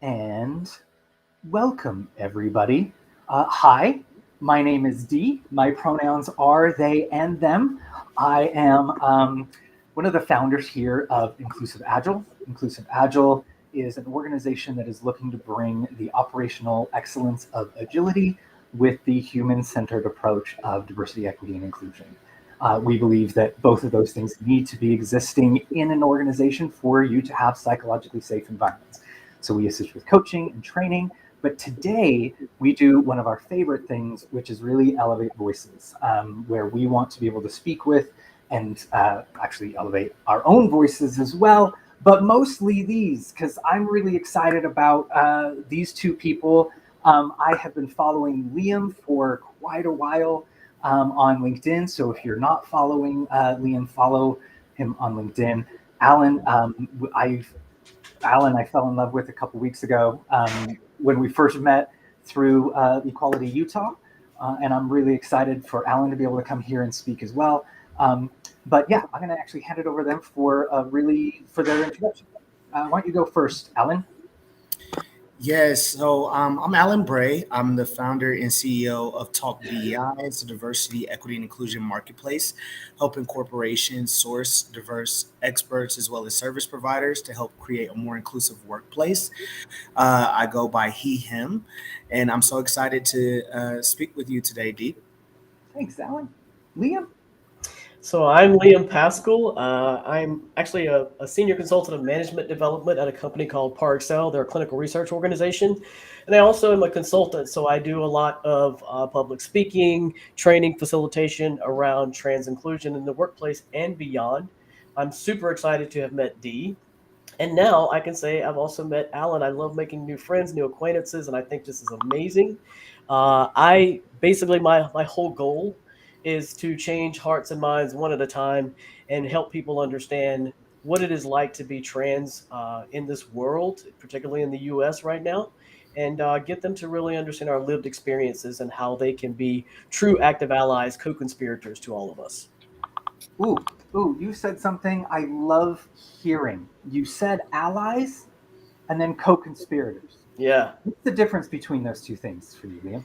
And welcome, everybody. Hi, my name is Dee. My pronouns are they and them. I am one of the founders here of Inclusive Agile. Inclusive Agile is an organization that is looking to bring the operational excellence of agility with the human centered approach of diversity, equity, and inclusion. We believe that both of those things need to be existing in an organization for you to have psychologically safe environments. So we assist with coaching and training. But today we do one of our favorite things, which is really elevate voices, where we want to be able to speak with and actually elevate our own voices as well. But mostly these, because I'm really excited about these two people. I have been following Liam for quite a while on LinkedIn. So if you're not following Liam, follow him on LinkedIn. Alan, I fell in love with a couple weeks ago when we first met through Equality Utah, and I'm really excited for Alan to be able to come here and speak as well. But yeah, I'm going to actually hand it over to them for their introduction. Why don't you go first, Alan? Yes, I'm Alan Bray. I'm the founder and CEO of Talk DEI. It's a diversity, equity, and inclusion marketplace, helping corporations source diverse experts as well as service providers to help create a more inclusive workplace. I go by he, him, and I'm so excited to speak with you today, Dee. Thanks, Alan. Liam? So I'm Liam Paschall. I'm actually a senior consultant of management development at a company called Paschall. They're a clinical research organization. And I also am a consultant, so I do a lot of public speaking, training, facilitation around trans inclusion in the workplace and beyond. I'm super excited to have met Dee. And now I can say I've also met Alan. I love making new friends, new acquaintances, and I think this is amazing. I basically my whole goal is to change hearts and minds one at a time and help people understand what it is like to be trans in this world, particularly in the U.S. right now, and get them to really understand our lived experiences and how they can be true active allies, co-conspirators to all of us. Ooh, you said something I love hearing. You said allies and then co-conspirators. Yeah. What's the difference between those two things for you, Liam?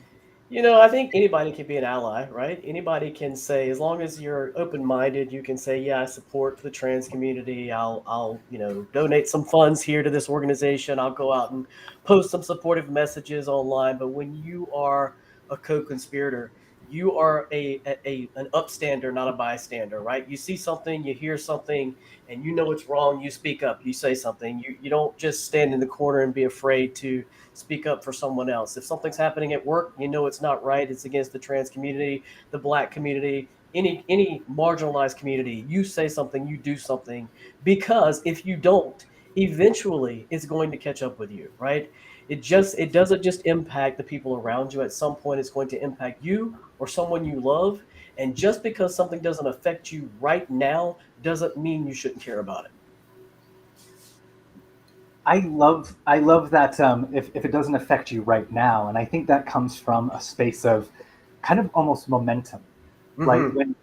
I think anybody can be an ally, right? Anybody can say, as long as you're open-minded, you can say, yeah, I support the trans community. I'll donate some funds here to this organization. I'll go out and post some supportive messages online. But when you are a co-conspirator, you are an upstander, not a bystander, right? You see something, you hear something, and you know it's wrong. You speak up. You say something. You don't just stand in the corner and be afraid to speak up for someone else. If something's happening at work, you know it's not right. It's against the trans community, the black community, any marginalized community. You say something, you do something, because if you don't, eventually it's going to catch up with you, right? It doesn't just impact the people around you. At some point, it's going to impact you or someone you love. And just because something doesn't affect you right now doesn't mean you shouldn't care about it. I love that if it doesn't affect you right now, and I think that comes from a space of kind of almost momentum, right? Mm-hmm. When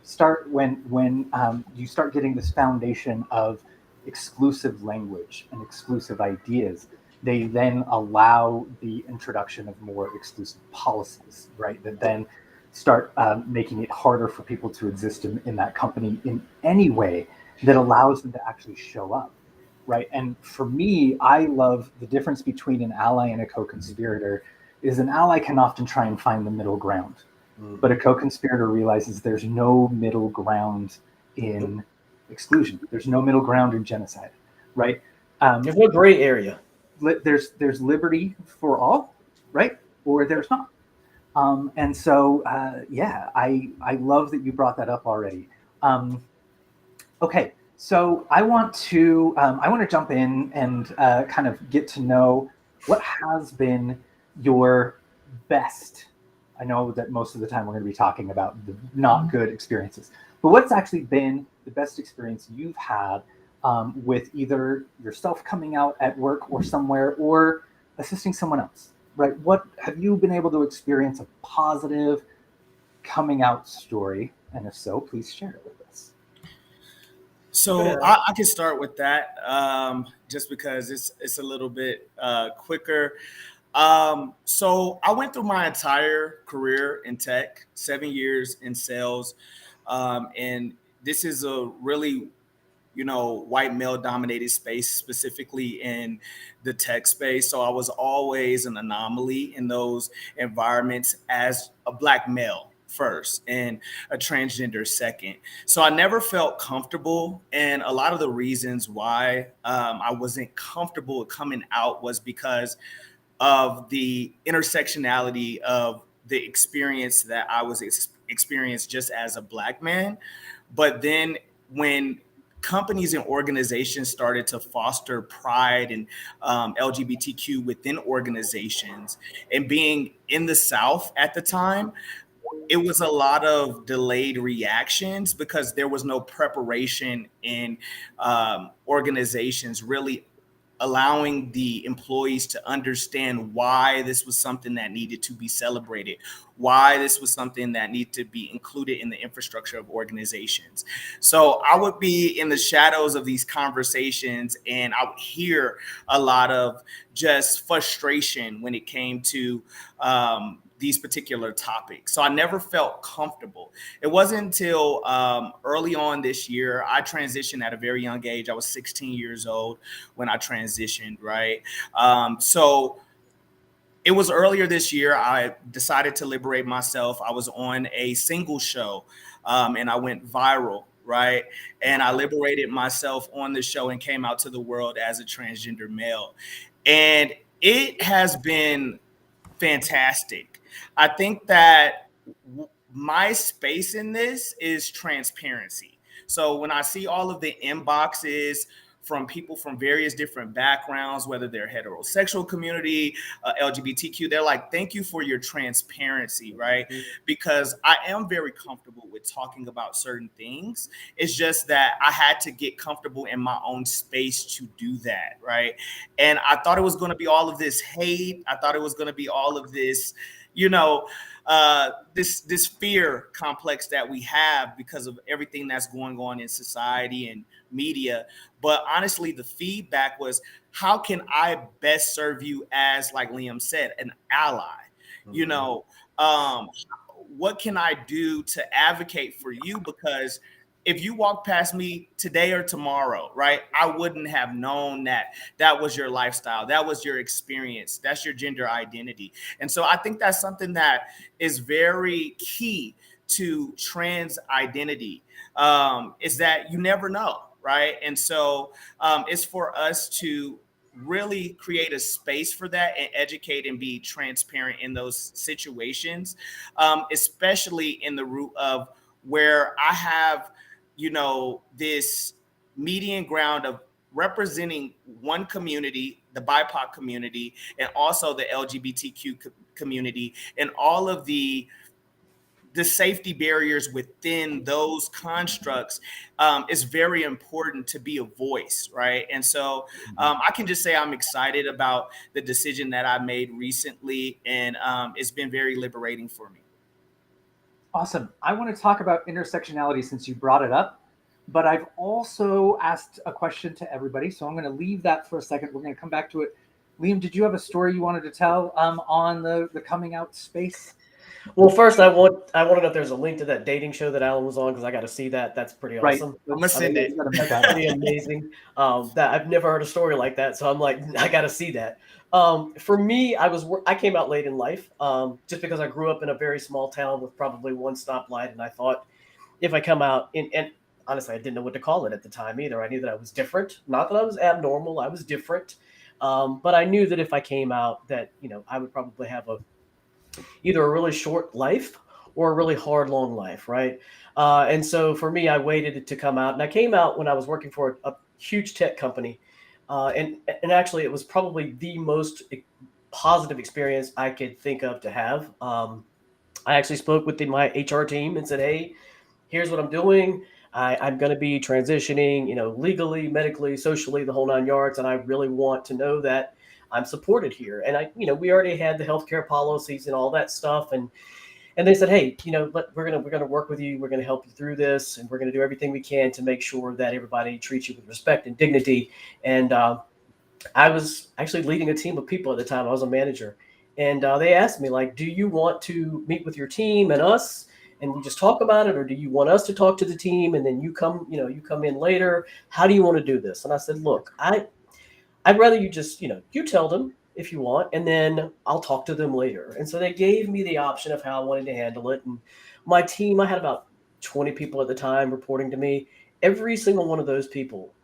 you start getting this foundation of exclusive language and exclusive ideas, they then allow the introduction of more exclusive policies, right? That then start making it harder for people to exist in that company in any way that allows them to actually show up, right? And for me, I love the difference between an ally and a co-conspirator is an ally can often try and find the middle ground, but a co-conspirator realizes there's no middle ground Nope. in exclusion. There's no middle ground in genocide, right? Um, There's no gray area. there's liberty for all, right? Or there's not. And so, yeah, I love that you brought that up already. Um, Okay, so I want to jump in and kind of get to know what has been your best. I know that most of the time we're going to be talking about the not good experiences, but what's actually been the best experience you've had with either yourself coming out at work or somewhere or assisting someone else, right? What have you been able to experience a positive coming out story? And if so, please share it with us. So I can start with that, just because it's a little bit quicker. So I went through my entire career in tech, 7 years in sales, and this is a really white male dominated space, specifically in the tech space. So I was always an anomaly in those environments as a black male first and a transgender second. So I never felt comfortable. And a lot of the reasons why I wasn't comfortable coming out was because of the intersectionality of the experience that I was experienced just as a black man. But then when companies and organizations started to foster pride and LGBTQ within organizations, and being in the South at the time, it was a lot of delayed reactions because there was no preparation in organizations really allowing the employees to understand why this was something that needed to be celebrated, why this was something that needed to be included in the infrastructure of organizations. So I would be in the shadows of these conversations, and I would hear a lot of just frustration when it came to these particular topics. So I never felt comfortable. It wasn't until early on this year, I transitioned at a very young age. I was 16 years old when I transitioned, right? So it was earlier this year, I decided to liberate myself. I was on a single show and I went viral, right? And I liberated myself on the show and came out to the world as a transgender male. And it has been fantastic. I think that my space in this is transparency. So when I see all of the inboxes from people from various different backgrounds, whether they're heterosexual community, LGBTQ, they're like, thank you for your transparency, right? Mm-hmm. Because I am very comfortable with talking about certain things. It's just that I had to get comfortable in my own space to do that, right? And I thought it was going to be all of this hate. I thought it was going to be all of this, this fear complex that we have because of everything that's going on in society and media. But honestly, the feedback was, how can I best serve you as, like Liam said, an ally? Mm-hmm. What can I do to advocate for you? Because if you walk past me today or tomorrow, right, I wouldn't have known that was your lifestyle. That was your experience. That's your gender identity. And so I think that's something that is very key to trans identity, is that you never know, right? And so it's for us to really create a space for that and educate and be transparent in those situations, especially in the root of where I have this median ground of representing one community, the BIPOC community, and also the LGBTQ community, and all of the safety barriers within those constructs is very important to be a voice, right? And so I can just say I'm excited about the decision that I made recently, and it's been very liberating for me. Awesome. I want to talk about intersectionality since you brought it up, but I've also asked a question to everybody, so I'm going to leave that for a second. We're going to come back to it. Liam, did you have a story you wanted to tell on the coming out space? Well, first, I want to know if there's a link to that dating show that Alan was on, because I got to see that. That's pretty awesome. Right. I'm gonna send it. That's pretty amazing. That I've never heard a story like that, so I'm like, I got to see that. For me, I came out late in life, just because I grew up in a very small town with probably one stoplight, and I thought if I come out and honestly, I didn't know what to call it at the time either. I knew that I was different, not that I was abnormal. I was different, but I knew that if I came out, that I would probably have either a really short life or a really hard, long life, right? And so for me, I waited to come out, and I came out when I was working for a huge tech company. And actually, it was probably the most positive experience I could think of to have. I actually spoke with my HR team and said, hey, here's what I'm doing. I'm going to be transitioning, legally, medically, socially, the whole 9 yards. And I really want to know that I'm supported here. And we already had the healthcare policies and all that stuff. And And they said, hey, we're gonna work with you. We're gonna help you through this, and we're gonna do everything we can to make sure that everybody treats you with respect and dignity. And I was actually leading a team of people at the time. I was a manager, and they asked me, like, do you want to meet with your team and us, and we just talk about it, or do you want us to talk to the team and then you come in later? How do you want to do this? And I said, look, I'd rather you just, you tell them if you want, and then I'll talk to them later. And so they gave me the option of how I wanted to handle it. And my team, I had about 20 people at the time reporting to me. Every single one of those people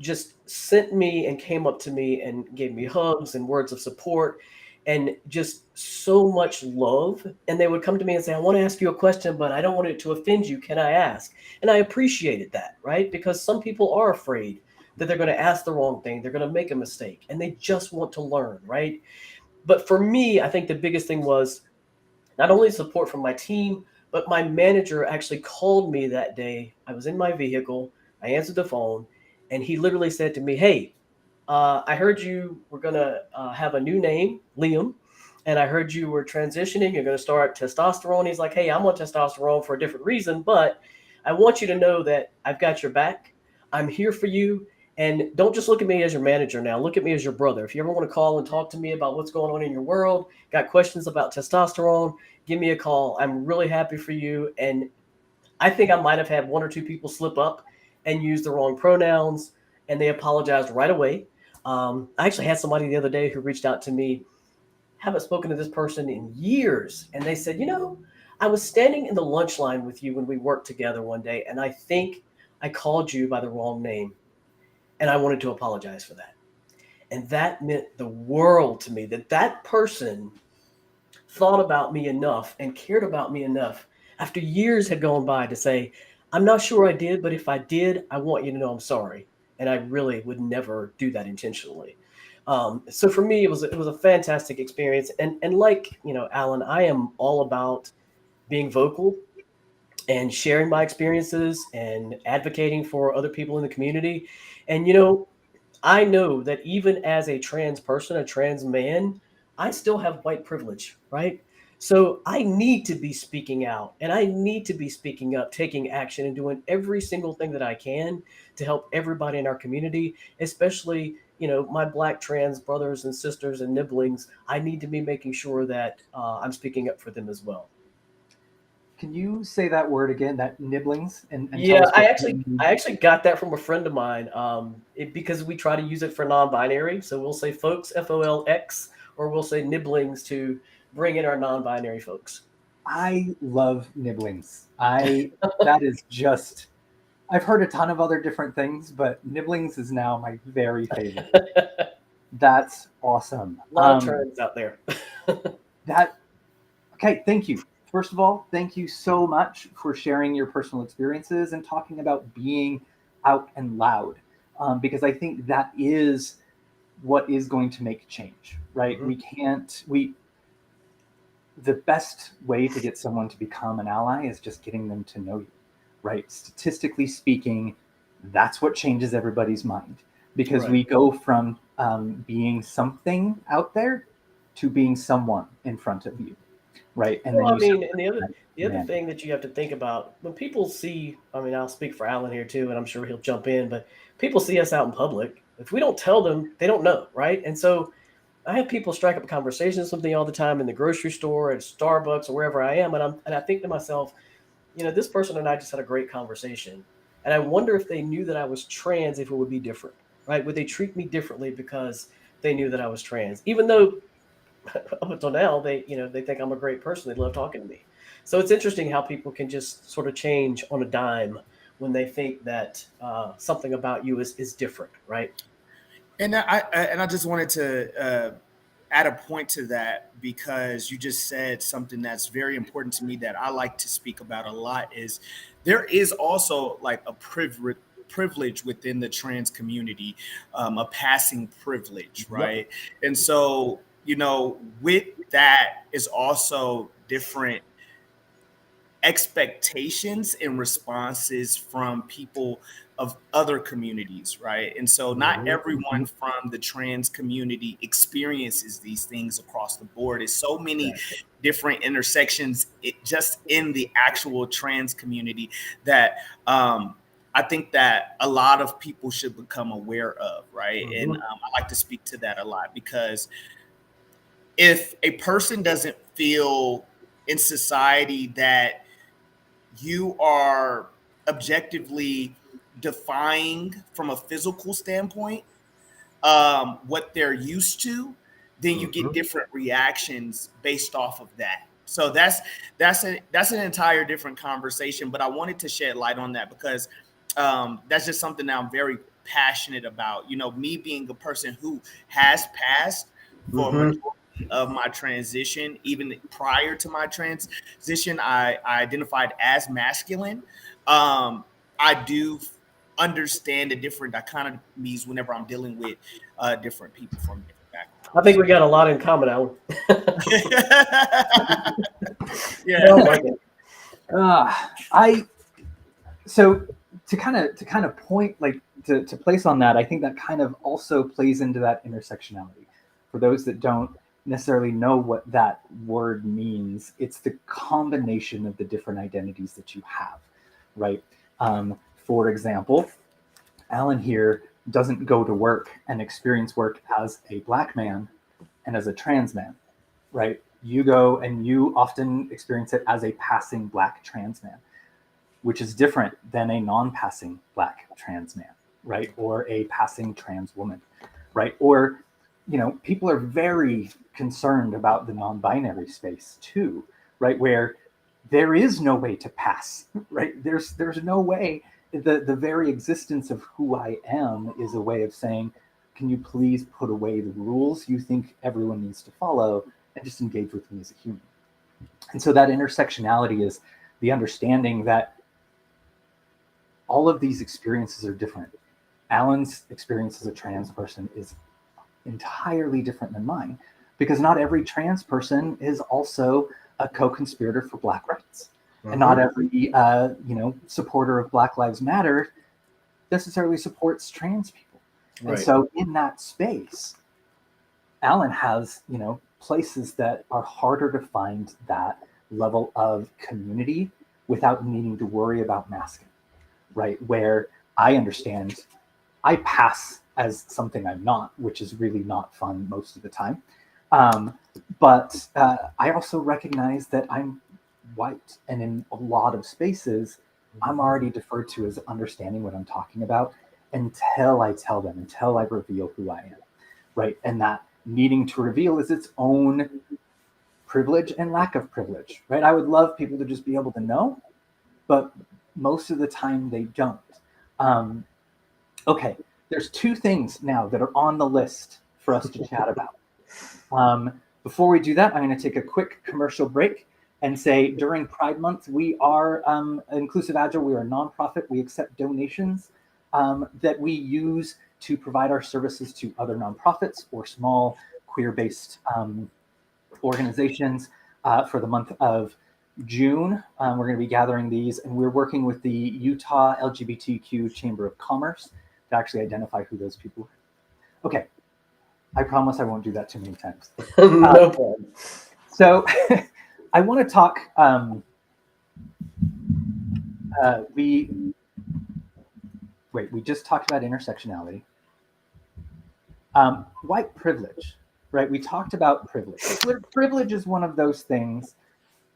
just sent me and came up to me and gave me hugs and words of support and just so much love. And they would come to me and say, I want to ask you a question, but I don't want it to offend you. Can I ask? And I appreciated that, right? Because some people are afraid that they're going to ask the wrong thing. They're going to make a mistake and they just want to learn, right? But for me, I think the biggest thing was not only support from my team, but my manager actually called me that day. I was in my vehicle. I answered the phone and he literally said to me, hey, I heard you were going to have a new name, Liam, and I heard you were transitioning. You're going to start testosterone. He's like, hey, I'm on testosterone for a different reason, but I want you to know that I've got your back. I'm here for you. And don't just look at me as your manager now. Look at me as your brother. If you ever want to call and talk to me about what's going on in your world, got questions about testosterone, give me a call. I'm really happy for you. And I think I might have had one or two people slip up and use the wrong pronouns, and they apologized right away. I actually had somebody the other day who reached out to me, haven't spoken to this person in years, and they said, I was standing in the lunch line with you when we worked together one day, and I think I called you by the wrong name, and I wanted to apologize for that. And that meant the world to me, that person thought about me enough and cared about me enough after years had gone by to say, I'm not sure I did, but if I did, I want you to know I'm sorry. And I really would never do that intentionally. So for me, it was a fantastic experience. And like, Alan, I am all about being vocal and sharing my experiences and advocating for other people in the community. And, I know that even as a trans person, a trans man, I still have white privilege, right? So I need to be speaking out and I need to be speaking up, taking action, and doing every single thing that I can to help everybody in our community, especially, my Black trans brothers and sisters and nibblings. I need to be making sure that I'm speaking up for them as well. Can you say that word again, that nibblings, and tell Yeah, us I what actually I actually got that from a friend of mine. Because we try to use it for non-binary, so we'll say folks, FOLX, or we'll say nibblings to bring in our non-binary folks. I love nibblings. That is just, I've heard a ton of other different things, but nibblings is now my very favorite. That's awesome. A lot of terms out there. Okay, thank you. First of all, thank you so much for sharing your personal experiences and talking about being out and loud, because I think that is what is going to make change, right? Mm-hmm. The best way to get someone to become an ally is just getting them to know you, right? Statistically speaking, that's what changes everybody's mind, because Right. we go from being something out there to being someone in front of you, right? And then Well, I you start mean, and the other commanding. thing that you have to think about when people see, I mean, I'll speak for Alan here too, and I'm sure he'll jump in, but people see us out in public. If we don't tell them, they don't know, right? And so I have people strike up conversations with me all the time in the grocery store, at Starbucks, or wherever I am, and I think to myself, this person and I just had a great conversation, and I wonder if they knew that I was trans, if it would be different, right? Would they treat me differently because they knew that I was trans, even though up until now they think I'm a great person. They love talking to me. So it's interesting how people can just sort of change on a dime when they think that something about you is different, right? And I just wanted to add a point to that, because you just said something that's very important to me that I like to speak about a lot. Is there is also like a privilege within the trans community, a passing privilege, Yep. right? And so, with that is also different expectations and responses from people of other communities, right? And so not everyone from the trans community experiences these things across the board. It's so many different intersections just in the actual trans community that I think that a lot of people should become aware of, right? And I like to speak to that a lot, because if a person doesn't feel in society that you are objectively defying from a physical standpoint what they're used to, then you get different reactions based off of that. So that's an entire different conversation. But I wanted to shed light on that because that's just something that I'm very passionate about. You know, me being a person who has passed for a majority of my transition, even prior to my transition, I identified as masculine. I do understand the different dichotomies whenever I'm dealing with different people from different backgrounds. I think we got a lot in common, Alan. So to kind of point, like to place on that, I think that kind of also plays into that intersectionality. For those that don't necessarily know what that word means, it's the combination of the different identities that you have, right? For example, Alan here doesn't go to work and experience work as a Black man and as a trans man, right? You go and you often experience it as a passing Black trans man, which is different than a non-passing Black trans man, right? Or a passing trans woman, right? Or, you know, people are very concerned about the non-binary space too, right? Where there is no way to pass, right? There's no way. The very existence of who I am is a way of saying, can you please put away the rules you think everyone needs to follow and just engage with me as a human? And so that intersectionality is the understanding that all of these experiences are different. Alan's experience as a trans person is entirely different than mine, because not every trans person is also a co-conspirator for Black rights. And not every supporter of Black Lives Matter necessarily supports trans people. Right. And so in that space, Alan has, places that are harder to find that level of community without needing to worry about masking, right? Where I understand I pass as something I'm not, which is really not fun most of the time. But I also recognize that I'm white, and in a lot of spaces I'm already deferred to as understanding what I'm talking about until I tell them, until I reveal who I am, right? And that needing to reveal is its own privilege and lack of privilege, right? I would love people to just be able to know, but most of the time they don't. Okay, there's two things now that are on the list for us to chat about. Before we do that, I'm going to take a quick commercial break and say during Pride Month, we are Inclusive Agile. We are a nonprofit. We accept donations that we use to provide our services to other nonprofits or small queer-based organizations for the month of June. We're going to be gathering these, and we're working with the Utah LGBTQ Chamber of Commerce to actually identify who those people are. Okay, I promise I won't do that too many times. No problem. So I want to talk, we just talked about intersectionality. White privilege, right? We talked about privilege. Privilege is one of those things,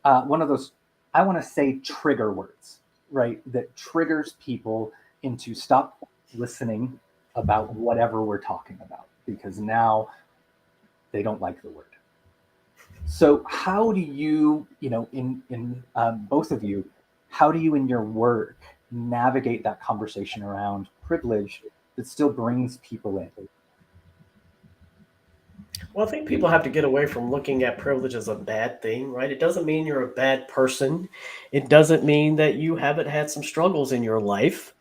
I want to say trigger words, right? That triggers people into stop listening about whatever we're talking about, because now they don't like the word. So how do you, in both of you, how do you in your work navigate that conversation around privilege that still brings people in? Well, I think people have to get away from looking at privilege as a bad thing, right? It doesn't mean you're a bad person. It doesn't mean that you haven't had some struggles in your life.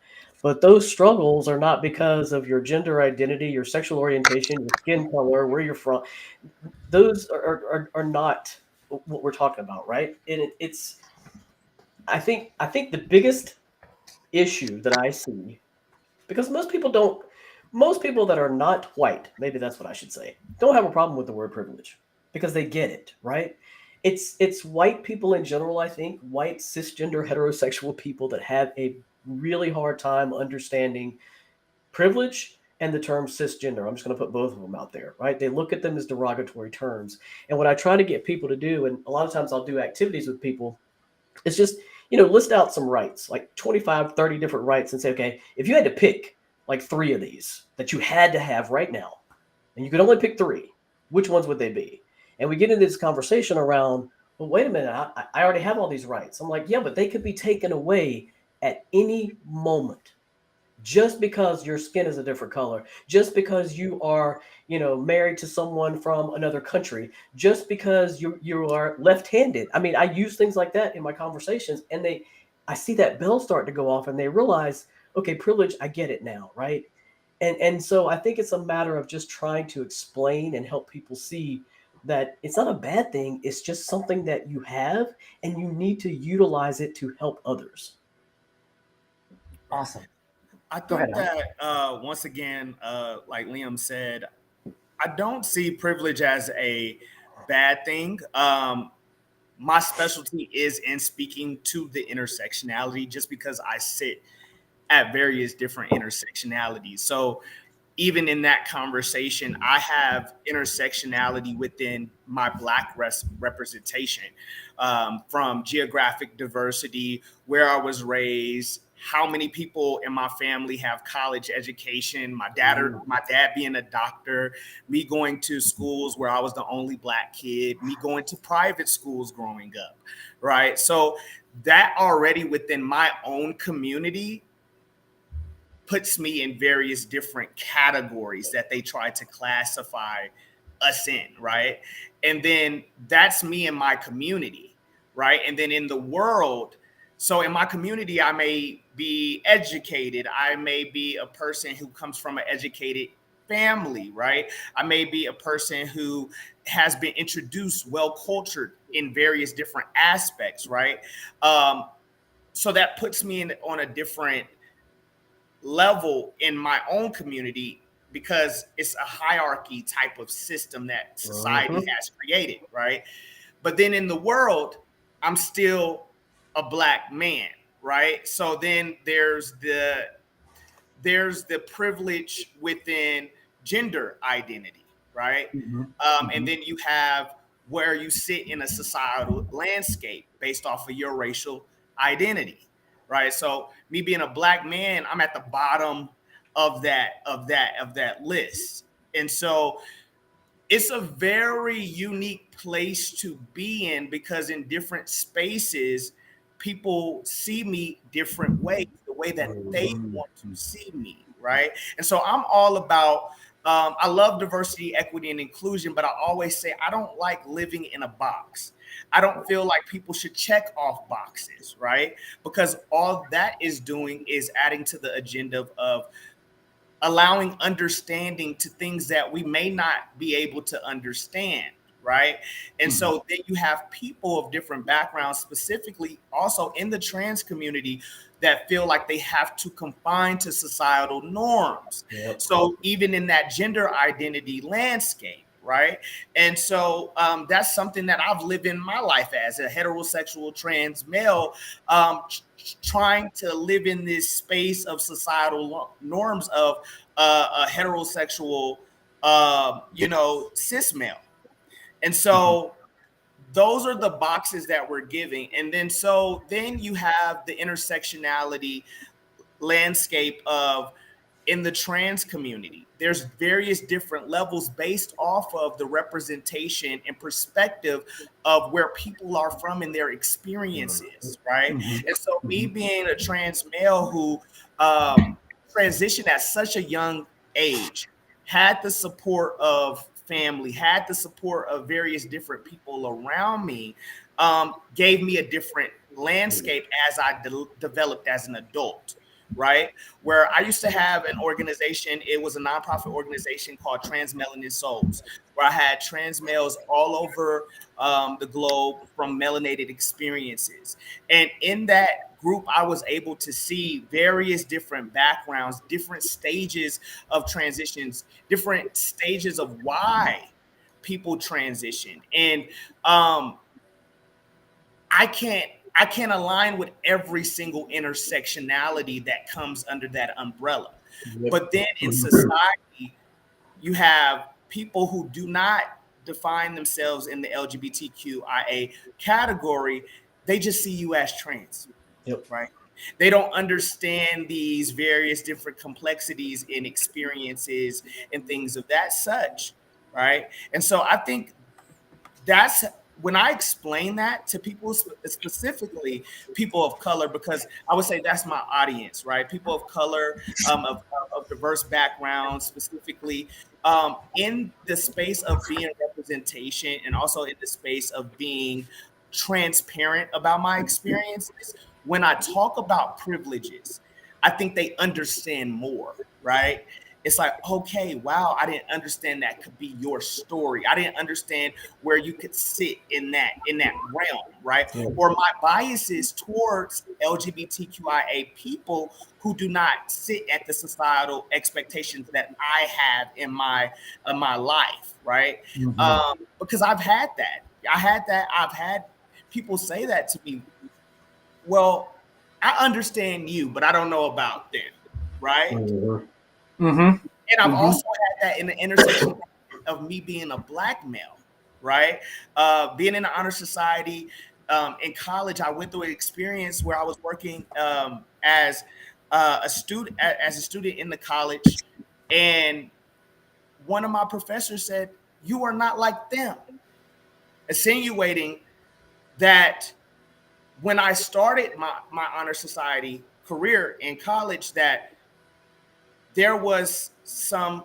But those struggles are not because of your gender identity, your sexual orientation, your skin color, where you're from. Those are not what we're talking about, right? And it's I think the biggest issue that I see, because most people that are not white, maybe that's what I should say, don't have a problem with the word privilege because they get it, right? It's white people in general, I think, white cisgender heterosexual people that have a really hard time understanding privilege and the term cisgender. I'm just going to put both of them out there, right? They look at them as derogatory terms. And what I try to get people to do, and a lot of times I'll do activities with people, is just, list out some rights, like 25, 30 different rights, and say, okay, if you had to pick like three of these that you had to have right now, and you could only pick three, which ones would they be? And we get into this conversation around, well, wait a minute, I already have all these rights. I'm like, yeah, but they could be taken away at any moment just because your skin is a different color, just because you are, married to someone from another country, just because you are left-handed. I mean, I use things like that in my conversations, and I see that bell start to go off, and they realize, okay, privilege, I get it now, right? And so I think it's a matter of just trying to explain and help people see that it's not a bad thing. It's just something that you have, and you need to utilize it to help others. Awesome. I Go ahead, think that once again, like Liam said, I don't see privilege as a bad thing. My specialty is in speaking to the intersectionality, just because I sit at various different intersectionalities. So even in that conversation, I have intersectionality within my Black representation, from geographic diversity, where I was raised, how many people in my family have college education, my dad being a doctor, me going to schools where I was the only Black kid, me going to private schools growing up, right? So that already within my own community puts me in various different categories that they try to classify us in, right? And then that's me in my community, right? And then in the world, so in my community, I may be educated. I may be a person who comes from an educated family, right? I may be a person who has been introduced, well cultured in various different aspects, right? So that puts me on a different level in my own community, because it's a hierarchy type of system that society has created, right? But then in the world, I'm still a Black man, right? So then there's the privilege within gender identity, right? And then you have where you sit in a societal landscape based off of your racial identity, right? So me being a Black man, I'm at the bottom of that list. And so it's a very unique place to be in, because in different spaces, people see me different ways, the way that they want to see me, right? And so I'm all about, I love diversity, equity, and inclusion, but I always say I don't like living in a box. I don't feel like people should check off boxes, right? Because all that is doing is adding to the agenda of allowing understanding to things that we may not be able to understand, right? And so then you have people of different backgrounds, specifically also in the trans community, that feel like they have to confine to societal norms. Yep. So even in that gender identity landscape, right? And so that's something that I've lived in my life as a heterosexual trans male, trying to live in this space of societal norms of a heterosexual, cis male. And so those are the boxes that we're giving. And then you have the intersectionality landscape of, in the trans community, there's various different levels based off of the representation and perspective of where people are from and their experiences, right? And so me being a trans male who transitioned at such a young age, had the support of family, had the support of various different people around me, gave me a different landscape as I developed as an adult. right? Where I used to have an organization, it was a nonprofit organization called Trans Melanin Souls, where I had trans males all over the globe from melanated experiences. And in that group, I was able to see various different backgrounds, different stages of transitions, different stages of why people transition. And I can't align with every single intersectionality that comes under that umbrella. Yep. But then in society, you have people who do not define themselves in the LGBTQIA category. They just see you as trans, Yep. right? They don't understand these various different complexities in experiences and things of that such, right? And so I think that's when I explain that to people, specifically people of color, because I would say that's my audience, right? People of color, of diverse backgrounds, specifically in the space of being representation and also in the space of being transparent about my experiences. When I talk about privileges, I think they understand more, right? It's like, okay, wow, I didn't understand that could be your story. I didn't understand where you could sit in that realm, right? Yeah. Or my biases towards LGBTQIA people who do not sit at the societal expectations that I have in my life, right? Because I've had that. I've had people say that to me. Well, I understand you, but I don't know about them, right? Mm-hmm. And I've Mm-hmm. also had that in the intersection of me being a Black male, right? Being in the honor society in college, I went through an experience where I was working as a student in the college, and one of my professors said, "You are not like them," insinuating that when I started my honor society career in college, that there was some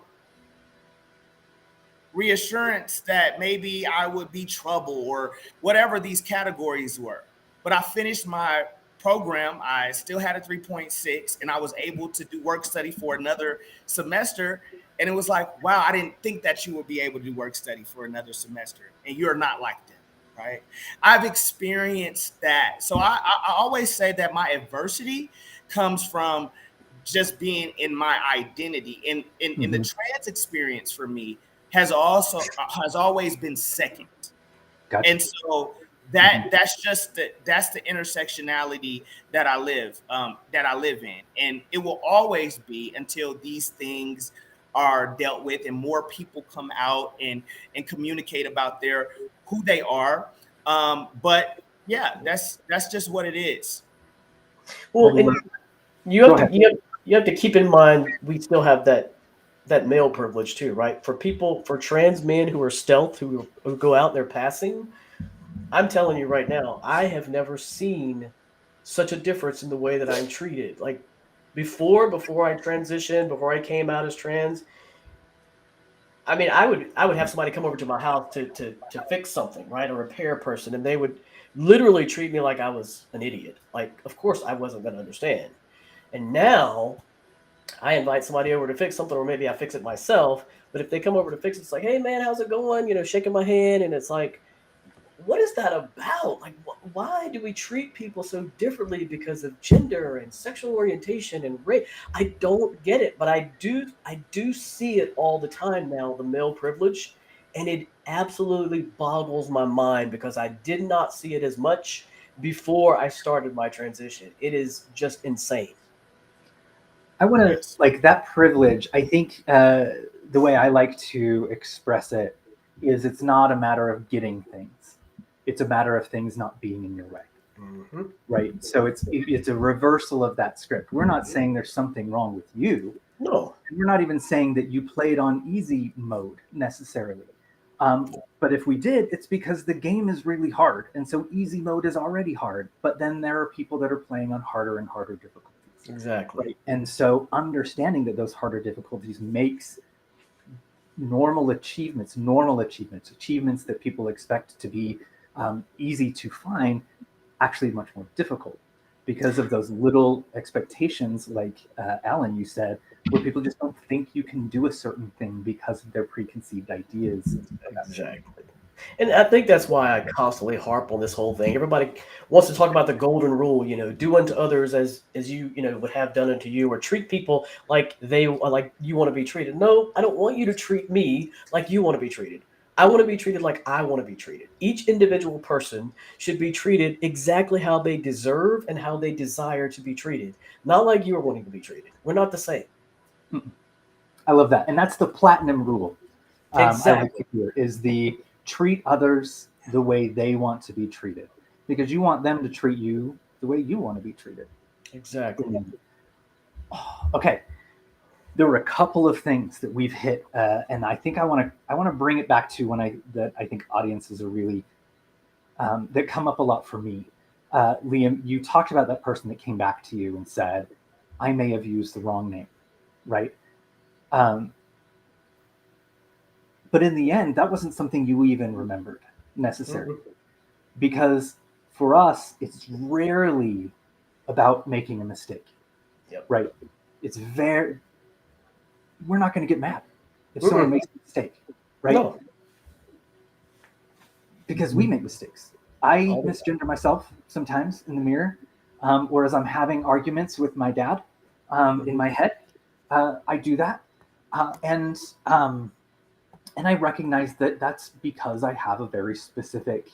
reassurance that maybe I would be trouble or whatever these categories were. But I finished my program. I still had a 3.6 and I was able to do work study for another semester. And it was like, wow, I didn't think that you would be able to do work study for another semester. And you're not like them, right? I've experienced that. So I always say that my adversity comes from just being in my identity. In the trans experience for me, has always been second. Gotcha. And so that's the intersectionality that I live in, and it will always be until these things are dealt with and more people come out and communicate about who they are. But yeah, that's just what it is. Well, and you Go have to ahead. you have to keep in mind we still have that male privilege too, right? For trans men who are stealth, who go out and they're passing, I'm telling you right now, I have never seen such a difference in the way that I'm treated. Like before I transitioned, before I came out as trans, I mean, I would have somebody come over to my house to fix something, right? A repair person, and they would literally treat me like I was an idiot. Like, of course, I wasn't going to understand. And now I invite somebody over to fix something, or maybe I fix it myself. But if they come over to fix it, it's like, hey man, how's it going? You know, shaking my hand, and it's like, what is that about? Like, why do we treat people so differently because of gender and sexual orientation and race? I don't get it, but I do see it all the time now, the male privilege, and it absolutely boggles my mind because I did not see it as much before I started my transition. It is just insane. I want to Yes. like that privilege. I think the way I like to express it is it's not a matter of getting things; it's a matter of things not being in your way, Mm-hmm. right? So it's a reversal of that script. We're not saying there's something wrong with you. No. And we're not even saying that you played on easy mode necessarily. But if we did, it's because the game is really hard, and so easy mode is already hard. But then there are people that are playing on harder and harder difficulties. Exactly. Right. And so understanding that those harder difficulties makes normal achievements that people expect to be easy to find, actually much more difficult. because of those little expectations, like Alan, you said, where people just don't think you can do a certain thing because of their preconceived ideas. Exactly. And I think that's why I constantly harp on this whole thing. Everybody wants to talk about the golden rule, do unto others as you, would have done unto you, or treat people like you want to be treated. No, I don't want you to treat me like you want to be treated. I want to be treated like I want to be treated. Each individual person should be treated exactly how they deserve and how they desire to be treated, not like you are wanting to be treated. We're not the same. I love that. And that's the platinum rule. Exactly. I like to hear is the treat others the way they want to be treated, because you want them to treat you the way you want to be treated. Exactly. Okay, there were a couple of things that we've hit, and I think I want to bring it back to that I think audiences are really that come up a lot for me. Liam, you talked about that person that came back to you and said, "I may have used the wrong name," right? But in the end, that wasn't something you even remembered necessarily. Mm-hmm. Because for us, it's rarely about making a mistake. Yep. Right? We're not going to get mad if someone makes a mistake, right? No. Because we make mistakes. I misgender myself sometimes in the mirror, or as I'm having arguments with my dad in my head. I do that. And I recognize that that's because I have a very specific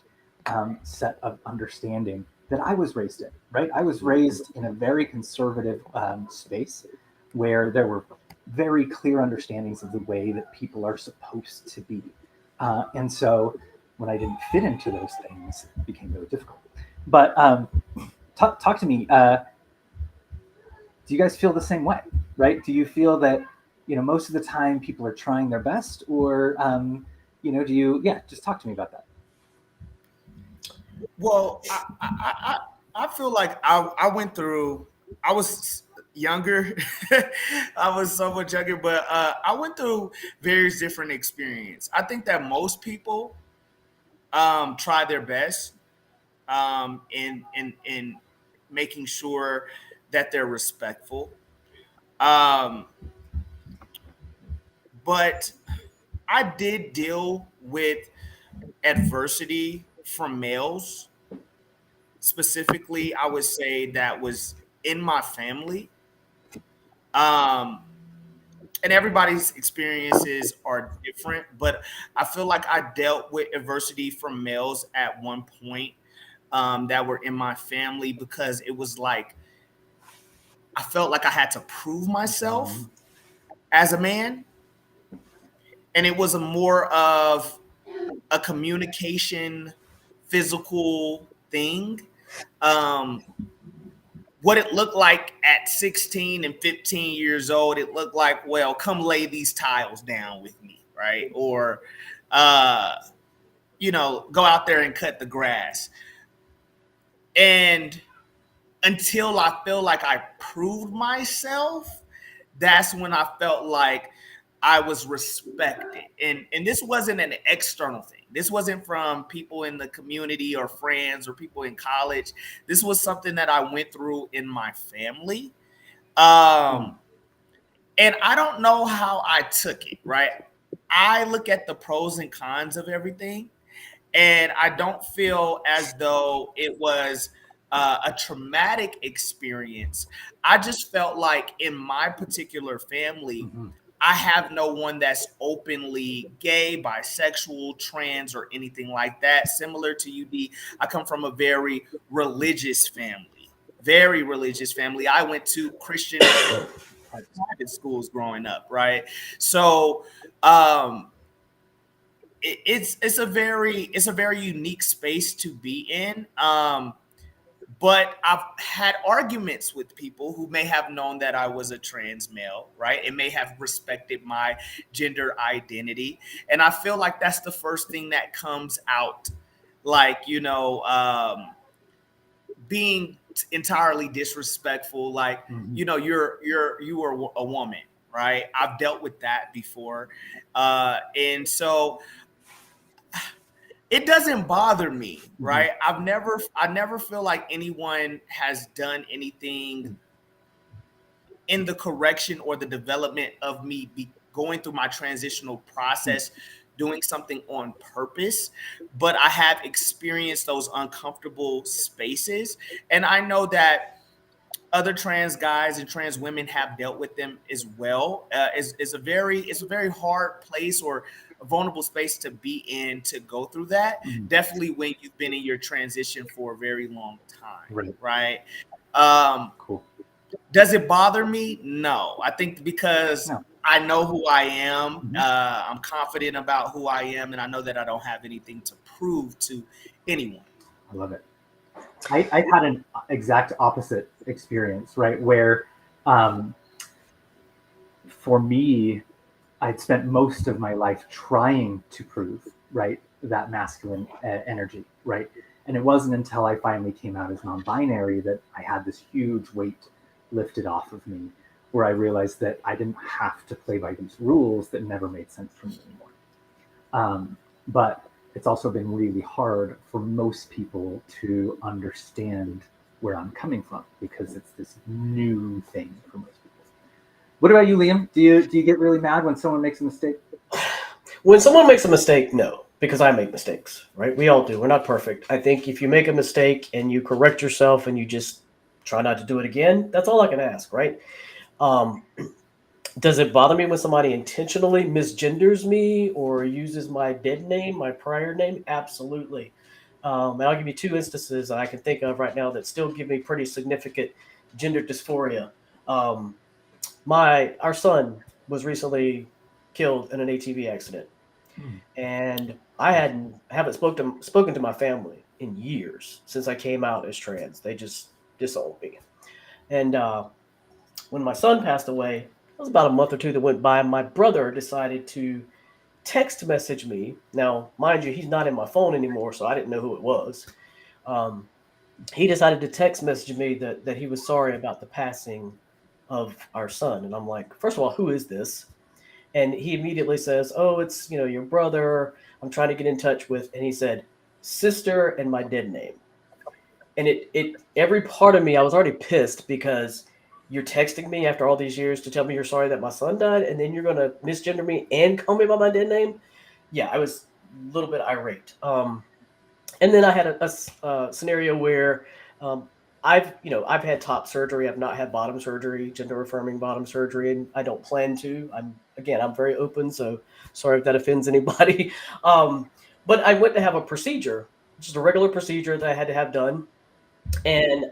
set of understanding that I was raised in, right? I was raised in a very conservative space where there were very clear understandings of the way that people are supposed to be. And so when I didn't fit into those things, it became very difficult. But talk to me. Do you guys feel the same way, right? Do you feel that most of the time people are trying their best, or just talk to me about that. Well, I feel like I went through, I was younger. I was so much younger, but I went through various different experiences. I think that most people try their best in making sure that they're respectful. But I did deal with adversity from males. Specifically, I would say that was in my family. And everybody's experiences are different, but I feel like I dealt with adversity from males at one point that were in my family, because it was like I felt like I had to prove myself as a man. And it was a more of a communication, physical thing. What it looked like at 16 and 15 years old, it looked like, well, come lay these tiles down with me, right? Or, go out there and cut the grass. And until I feel like I proved myself, that's when I felt like I was respected. And this wasn't an external thing. This wasn't from people in the community or friends or people in college. This was something that I went through in my family. And I don't know how I took it, right? I look at the pros and cons of everything, and I don't feel as though it was a traumatic experience. I just felt like in my particular family, I have no one that's openly gay, bisexual, trans, or anything like that. Similar to you, Dee, I come from a very religious family. Very religious family. I went to Christian private schools growing up, right? So it's a very unique space to be in. But I've had arguments with people who may have known that I was a trans male, right? And may have respected my gender identity. And I feel like that's the first thing that comes out, like, being entirely disrespectful, like, you are a woman, right? I've dealt with that before. And so it doesn't bother me, right? I never feel like anyone has done anything in the correction or the development of me going through my transitional process, doing something on purpose. But I have experienced those uncomfortable spaces, and I know that other trans guys and trans women have dealt with them as well. It's a very hard place or a vulnerable space to be in, to go through that. Definitely when you've been in your transition for a very long time, right? Cool. Does it bother me? No. I think because No. I know who I am, I'm confident about who I am, and I know that I don't have anything to prove to anyone. I love it. I've had an exact opposite experience, right? Where for me, I'd spent most of my life trying to prove, right, that masculine energy, right? And it wasn't until I finally came out as non-binary that I had this huge weight lifted off of me, where I realized that I didn't have to play by these rules that never made sense for me anymore. But it's also been really hard for most people to understand where I'm coming from, because it's this new thing for most people. What about you, Liam? Do you get really mad when someone makes a mistake? When someone makes a mistake, no, because I make mistakes, right? We all do. We're not perfect. I think if you make a mistake and you correct yourself and you just try not to do it again, that's all I can ask, right? Does it bother me when somebody intentionally misgenders me or uses my dead name, my prior name? Absolutely. And I'll give you two instances that I can think of right now that still give me pretty significant gender dysphoria. Our son was recently killed in an ATV accident, and I haven't spoken to my family in years since I came out as trans. They just disowned me. And when my son passed away, it was about a month or two that went by. My brother decided to text message me. Now, mind you, he's not in my phone anymore, so I didn't know who it was. He decided to text message me that he was sorry about the passing of our son. And I'm like, first of all, who is this? And he immediately says, oh, it's, your brother I'm trying to get in touch with. And he said, sister and my dead name. And it every part of me, I was already pissed because you're texting me after all these years to tell me you're sorry that my son died, and then you're going to misgender me and call me by my dead name. Yeah, I was a little bit irate. And then I had a scenario where I've had top surgery. I've not had bottom surgery, gender affirming bottom surgery, and I don't plan to. I'm very open, so sorry if that offends anybody. But I went to have a procedure, just a regular procedure that I had to have done. And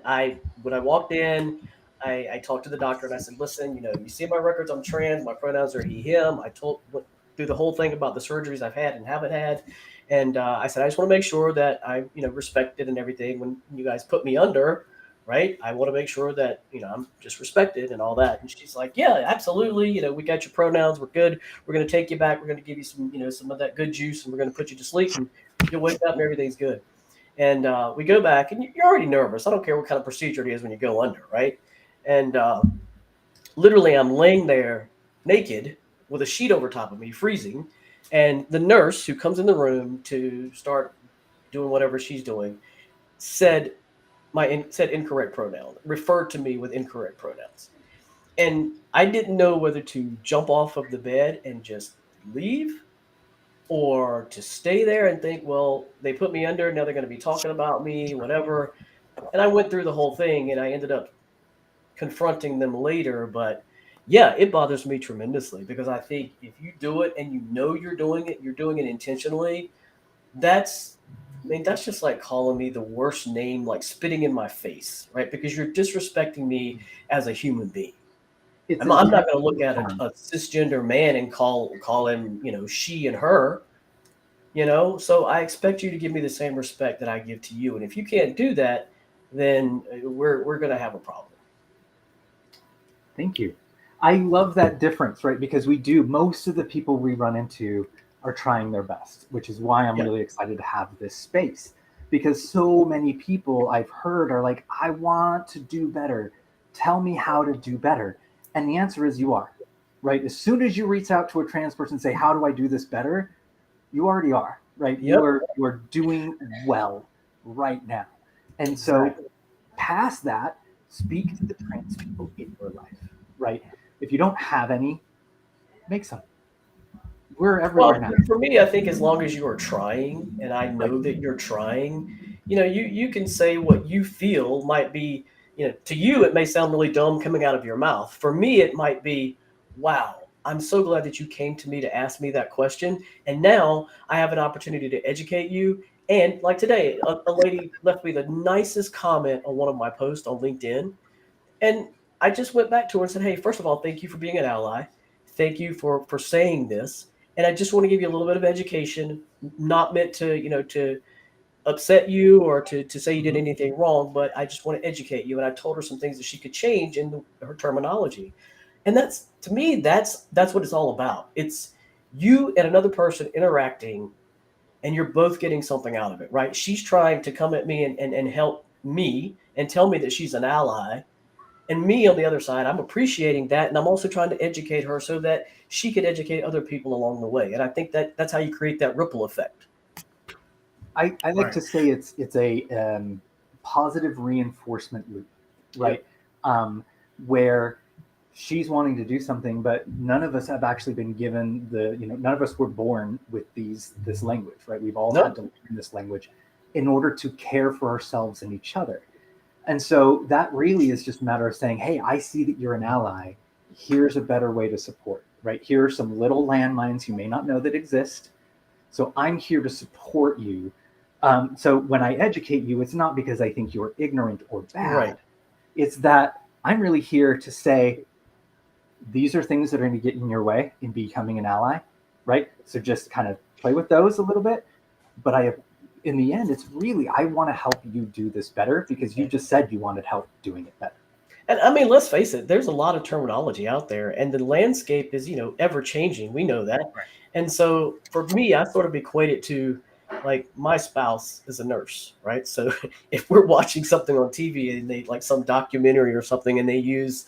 when I walked in, I talked to the doctor and I said, listen, you see my records, I'm trans, my pronouns are he, him. Went through the whole thing about the surgeries I've had and haven't had. And I said, I just want to make sure that I, respected and everything when you guys put me under, right? I want to make sure that, I'm just respected and all that. And she's like, yeah, absolutely. We got your pronouns. We're good. We're going to take you back. We're going to give you some, some of that good juice, and we're going to put you to sleep, and you'll wake up and everything's good. And we go back, and you're already nervous. I don't care what kind of procedure it is when you go under, right? And literally, I'm laying there naked with a sheet over top of me, freezing. And the nurse who comes in the room to start doing whatever she's doing said incorrect pronoun, referred to me with incorrect pronouns. And I didn't know whether to jump off of the bed and just leave, or to stay there and think, well, they put me under, now they're going to be talking about me, whatever. And I went through the whole thing, and I ended up confronting them later. But yeah, it bothers me tremendously, because I think if you do it and you're doing it intentionally, that's just like calling me the worst name, like spitting in my face, right? Because you're disrespecting me as a human being. I'm not going to look at a cisgender man and call him, she and her, So I expect you to give me the same respect that I give to you. And if you can't do that, then we're going to have a problem. Thank you. I love that difference, right? Because most of the people we run into are trying their best, which is why I'm really excited to have this space. Because so many people I've heard are like, I want to do better. Tell me how to do better. And the answer is you are, right? As soon as you reach out to a trans person and say, how do I do this better? You already are, right? Yep. You are doing well right now. And so Exactly. past that, speak to the trans people in your life, right? If you don't have any, make some. We're everywhere Well, now, for me, I think as long as you are trying, and I right? know that you're trying, you can say what you feel might be, to you it may sound really dumb coming out of your mouth. For me, it might be, wow, I'm so glad that you came to me to ask me that question, and now I have an opportunity to educate you. And like today, a lady left me the nicest comment on one of my posts on LinkedIn, and I just went back to her and said, "Hey, first of all, thank you for being an ally. Thank you for saying this. And I just want to give you a little bit of education, not meant to, to upset you or to say you did Mhm. anything wrong, but I just want to educate you." And I told her some things that she could change in her terminology. And that's, to me, that's what it's all about. It's you and another person interacting, and you're both getting something out of it, right? She's trying to come at me and help me and tell me that she's an ally, and me on the other side, I'm appreciating that, and I'm also trying to educate her so that she could educate other people along the way. And I think that that's how you create that ripple effect. I like Right. to say it's a positive reinforcement loop, right? Yep. Where she's wanting to do something, but none of us have actually been given none of us were born with this language, right? We've all had No. to learn this language in order to care for ourselves and each other. And so that really is just a matter of saying, hey, I see that you're an ally. Here's a better way to support, right? Here are some little landmines you may not know that exist. So I'm here to support you. So when I educate you, it's not because I think you're ignorant or bad. Right. It's that I'm really here to say, these are things that are going to get in your way in becoming an ally, right? So just kind of play with those a little bit. But in the end, it's really, I want to help you do this better because you just said you wanted help doing it better. And I mean, let's face it, there's a lot of terminology out there, and the landscape is, ever changing. We know that. Right. And so for me, I sort of equate it to, like, my spouse is a nurse, right? So if we're watching something on TV and they, like, some documentary or something, and they use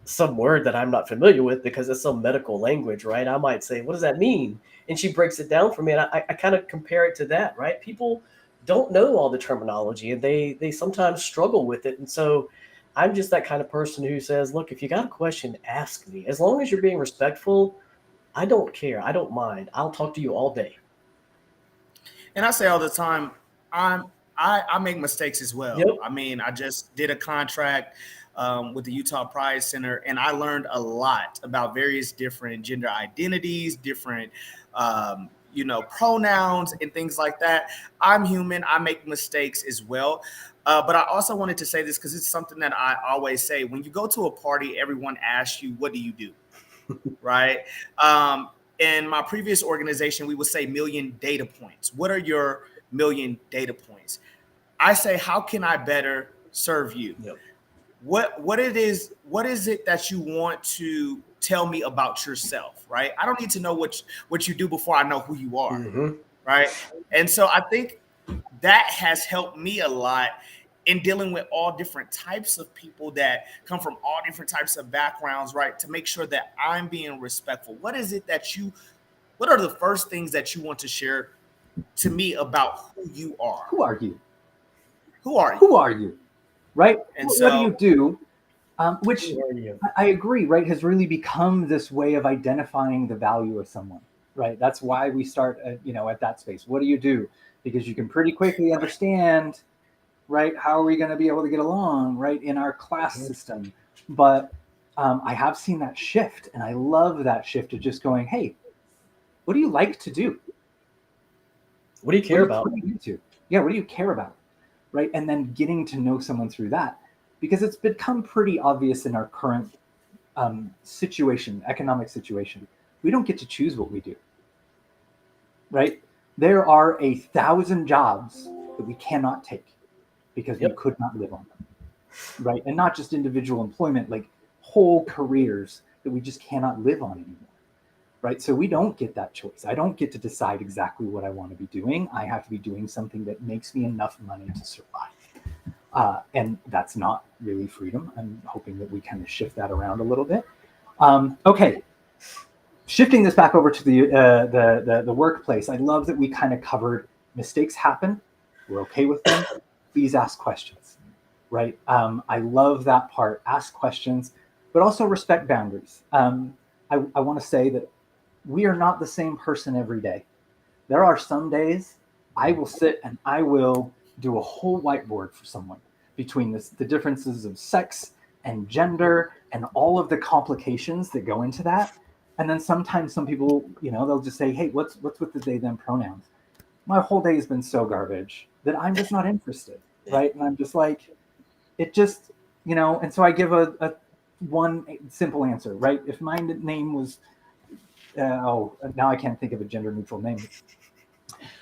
some word that I'm not familiar with because it's some medical language, right? I might say, "What does that mean?" And she breaks it down for me, and I kind of compare it to that, right? People don't know all the terminology, and they sometimes struggle with it. And so I'm just that kind of person who says, "Look, if you got a question, ask me. As long as you're being respectful, I don't care. I don't mind. I'll talk to you all day." And I say all the time, I make mistakes as well. Yep. I mean, I just did a contract with the Utah Pride Center, and I learned a lot about various different gender identities, different pronouns and things like that. I'm human. I make mistakes as well. But I also wanted to say this because it's something that I always say. When you go to a party, everyone asks you, "What do you do?" Right? Um, in my previous organization, we would say million data points. What are your million data points? I say, how can I better serve you? Yep. What is it that you want to tell me about yourself, right? I don't need to know what you do before I know who you are, Mm-hmm. right? And so I think that has helped me a lot in dealing with all different types of people that come from all different types of backgrounds, right? To make sure that I'm being respectful. What are the first things that you want to share to me about who you are? Who are you? Who are you? Who are you? Right? And What do you so, do? Which Who are you? I agree, right, has really become this way of identifying the value of someone, right? That's why we start at that space. What do you do? Because you can pretty quickly right, understand, right? How are we going to be able to get along, right, in our class Mhm. system? But I have seen that shift, and I love that shift of just going, hey, what do you like to do? What do you care about? What do you into? Yeah, what do you care about? Right? And then getting to know someone through that. Because it's become pretty obvious in our current economic situation. We don't get to choose what we do. Right? There are 1,000 jobs that we cannot take because we Yep. could not live on them. Right? And not just individual employment, like whole careers that we just cannot live on anymore. Right? So we don't get that choice. I don't get to decide exactly what I want to be doing. I have to be doing something that makes me enough money to survive. And that's not really freedom. I'm hoping that we kind of shift that around a little bit. Okay. shifting this back over to the workplace, I love that we kind of covered mistakes happen. We're okay with them. Please ask questions, right? I love that part. Ask questions, but also respect boundaries. I want to say that we are not the same person every day. There are some days I will sit and I will do a whole whiteboard for someone between the differences of sex and gender and all of the complications that go into that. And then sometimes some people, they'll just say, hey, what's with the they, them pronouns? My whole day has been so garbage that I'm just not interested, right? And I'm just like, it just, and so I give a one simple answer, right? If my name was, now I can't think of a gender neutral name.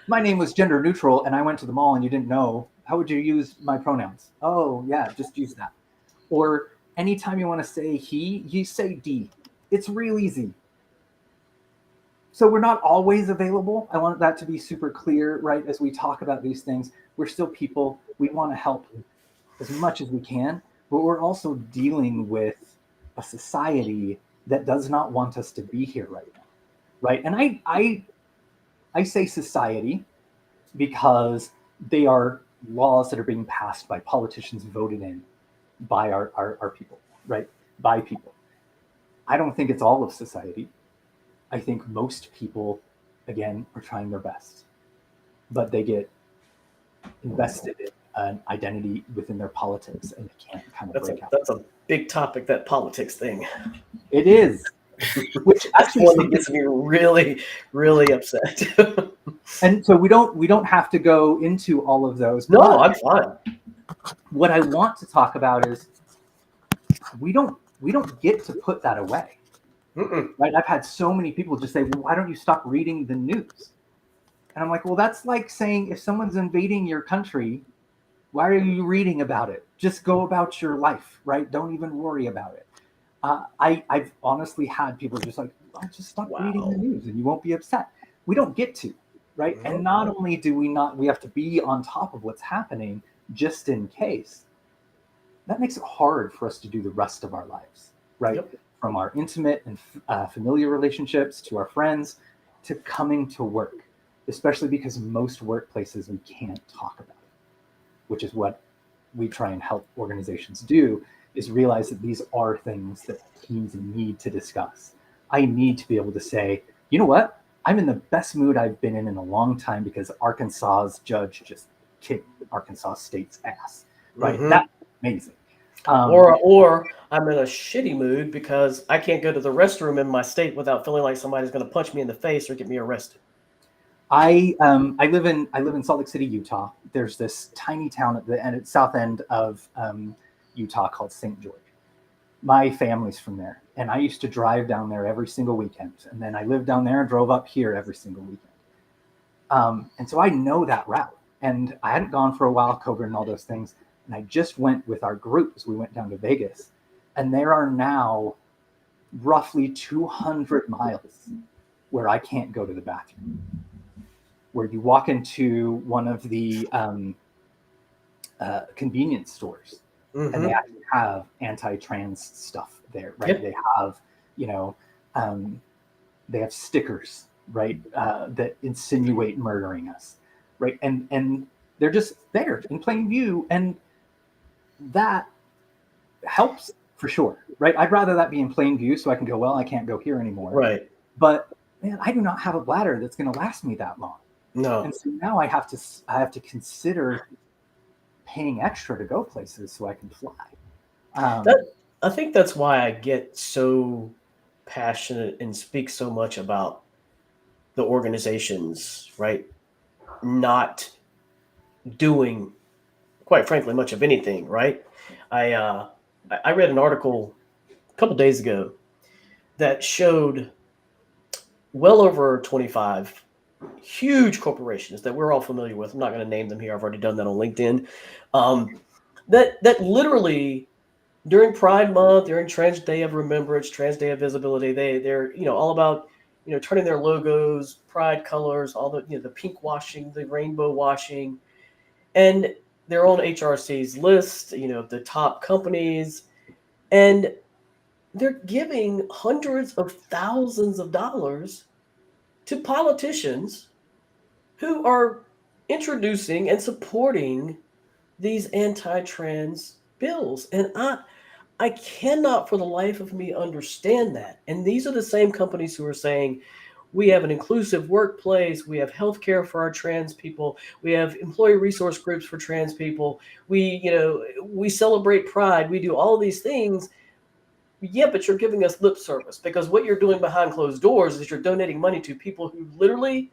My name was gender neutral and I went to the mall and you didn't know, how would you use my pronouns? Oh, yeah, just use that. Or anytime you want to say he, you say D. It's real easy. So we're not always available. I want that to be super clear, right? As we talk about these things, we're still people. We want to help as much as we can, but we're also dealing with a society that does not want us to be here right now, right? And I say society because they are laws that are being passed by politicians voted in by our people, right? By people. I don't think it's all of society. I think most people, again, are trying their best, but they get invested in an identity within their politics and they can't kind of break out. That's a big topic, that politics thing. It is. Which actually one that gets me really, really upset. And so we don't have to go into all of those. No, I'm fine. What I want to talk about is we don't get to put that away. Right? I've had so many people just say, well, why don't you stop reading the news? And I'm like, well, that's like saying if someone's invading your country, why are you reading about it? Just go about your life, right? Don't even worry about it. I've honestly had people just like, oh, just stop reading the news and you won't be upset. We don't get to, right? And not only do we have to be on top of what's happening just in case. That makes it hard for us to do the rest of our lives, right? Yep. From our intimate and familiar relationships to our friends to coming to work, especially because most workplaces we can't talk about it, which is what we try and help organizations do, is realize that these are things that teams need to discuss. I need to be able to say, you know what? I'm in the best mood I've been in a long time because Arkansas's judge just kicked Arkansas State's ass, right? That's amazing. Or I'm in a shitty mood because I can't go to the restroom in my state without feeling like somebody's going to punch me in the face or get me arrested. I live in Salt Lake City, Utah. There's this tiny town at the south end of Utah called St. George. My family's from there, and I used to drive down there every single weekend. And then I lived down there and drove up here every single weekend. And so I know that route. And I hadn't gone for a while, COVID and all those things. And I just went with our group as we went down to Vegas. And there are now roughly 200 miles where I can't go to the bathroom. Where you walk into one of the convenience stores and they actually have anti-trans stuff there, right? Yep. They have, they have stickers, right, that insinuate murdering us, right? And they're just there in plain view, and that helps for sure, right? I'd rather that be in plain view so I can go, well, I can't go here anymore, right? But man, I do not have a bladder that's going to last me that long. No. And so now I have to consider paying extra to go places so I can fly. I think that's why I get so passionate and speak so much about the organizations, right? Not doing, quite frankly, much of anything, right? I read an article a couple days ago that showed well over 25 huge corporations that we're all familiar with. I'm not going to name them here. I've already done that on LinkedIn. That literally during Pride Month, during Trans Day of Remembrance, Trans Day of Visibility, they're all about turning their logos, pride colors, all the the pink washing, the rainbow washing, and they're on HRC's list. The top companies, and they're giving hundreds of thousands of dollars to politicians who are introducing and supporting these anti-trans bills. And I cannot for the life of me understand that. And these are the same companies who are saying, we have an inclusive workplace, we have healthcare for our trans people, we have employee resource groups for trans people, we celebrate pride, we do all these things. Yeah, but you're giving us lip service, because what you're doing behind closed doors is you're donating money to people who literally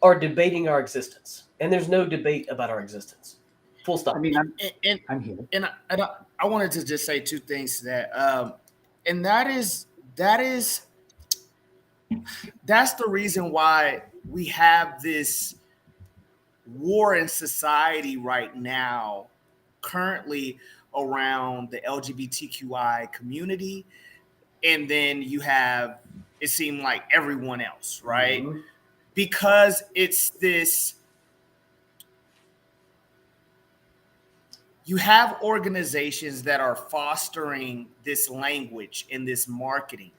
are debating our existence. And there's no debate about our existence. Full stop. I mean, And I'm here. I wanted to just say two things to that, and that's the reason why we have this war in society right now, currently around the LGBTQI community, and then you have, it seemed like, everyone else, right? Mm-hmm. Because it's this, you have organizations that are fostering this language and this marketing,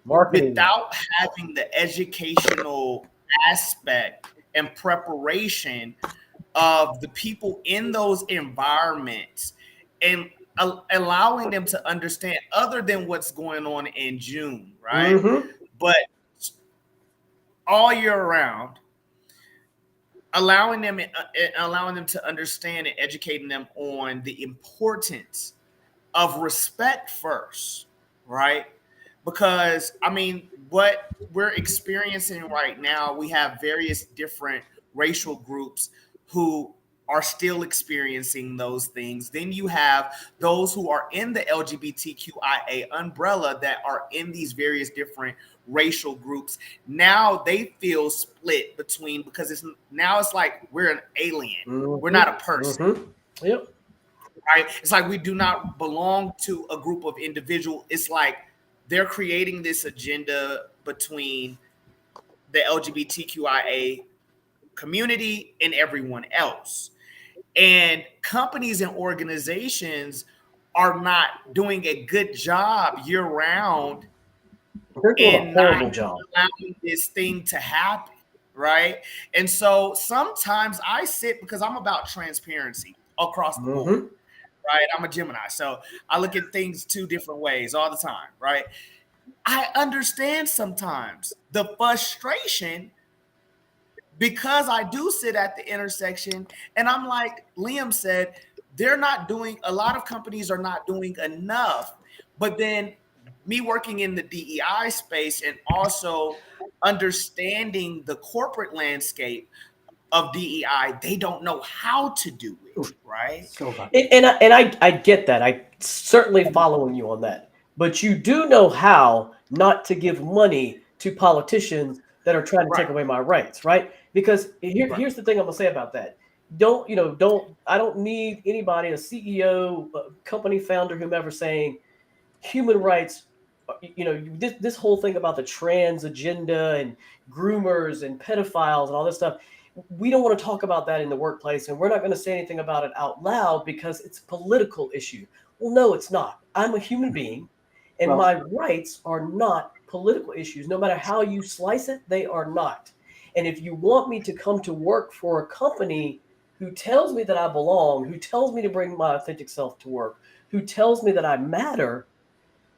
without having the educational aspect and preparation of the people in those environments, and allowing them to understand other than what's going on in June, right? Mm-hmm. But all year round, allowing them to understand and educating them on the importance of respect first, right? Because I mean, what we're experiencing right now, we have various different racial groups who are still experiencing those things. Then you have those who are in the LGBTQIA umbrella that are in these various different racial groups. Now they feel split between, because it's like we're an alien. Mm-hmm. We're not a person. Mm-hmm. Yep. Right? It's like we do not belong to a group of individuals. It's like they're creating this agenda between the LGBTQIA community and everyone else. And companies and organizations are not doing a good job year round in not allowing this thing to happen, right? And so sometimes I sit, because I'm about transparency across the board, right? I'm a Gemini, so I look at things two different ways all the time, right? I understand sometimes the frustration, because I do sit at the intersection, and I'm like Liam said, a lot of companies are not doing enough. But then me working in the DEI space and also understanding the corporate landscape of DEI, they don't know how to do it, right? And I get that. I certainly following you on that. But you do know how not to give money to politicians that are trying to take away my rights, right? Because here's the thing I'm gonna say about that. I don't need anybody, a CEO, a company founder, whomever, saying human rights. This whole thing about the trans agenda and groomers and pedophiles and all this stuff, we don't want to talk about that in the workplace, and we're not going to say anything about it out loud because it's a political issue. Well, no, it's not. I'm a human being, and my rights are not political issues. No matter how you slice it, they are not. And if you want me to come to work for a company who tells me that I belong, who tells me to bring my authentic self to work, who tells me that I matter,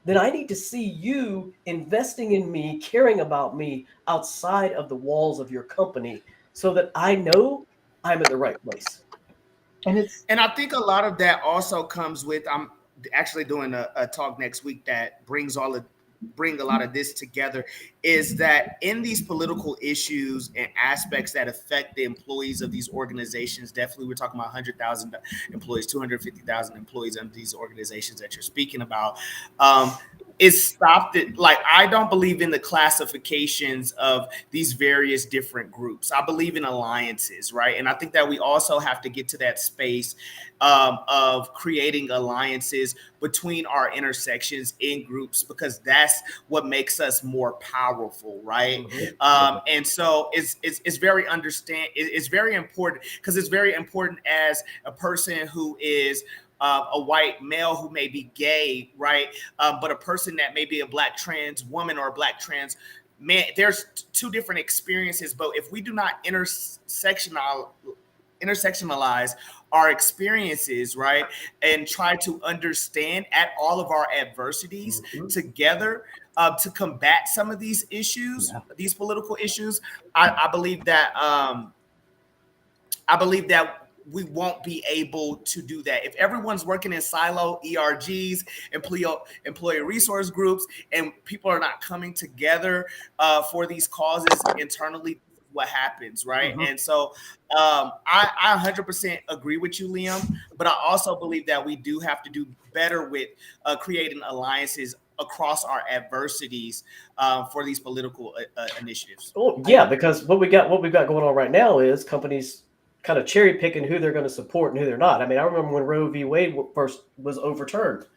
then I need to see you investing in me, caring about me outside of the walls of your company, so that I know I'm in the right place. And I think a lot of that also comes with, I'm actually doing a talk next week that bring a lot of this together, is that in these political issues and aspects that affect the employees of these organizations, definitely we're talking about 100,000 employees, 250,000 employees under these organizations that you're speaking about, is stopped it. Like, I don't believe in the classifications of these various different groups. I believe in alliances, right? And I think that we also have to get to that space of creating alliances between our intersections in groups, because that's what makes us more powerful, right? And so it's very important, because it's very important as a person who is a white male who may be gay, right? But a person that may be a Black trans woman or a Black trans man, there's two different experiences. But if we do not intersectionalize our experiences, right, and try to understand at all of our adversities together to combat some of these issues, these political issues, I believe that we won't be able to do that. If everyone's working in silo ERGs, employee resource groups, and people are not coming together for these causes internally, what happens, right? And so I 100% agree with you, Liam, but I also believe that we do have to do better with creating alliances across our adversities for these political initiatives. Oh, yeah, because what we've got going on right now is companies kind of cherry picking who they're going to support and who they're not. I mean, I remember when Roe v. Wade first was overturned,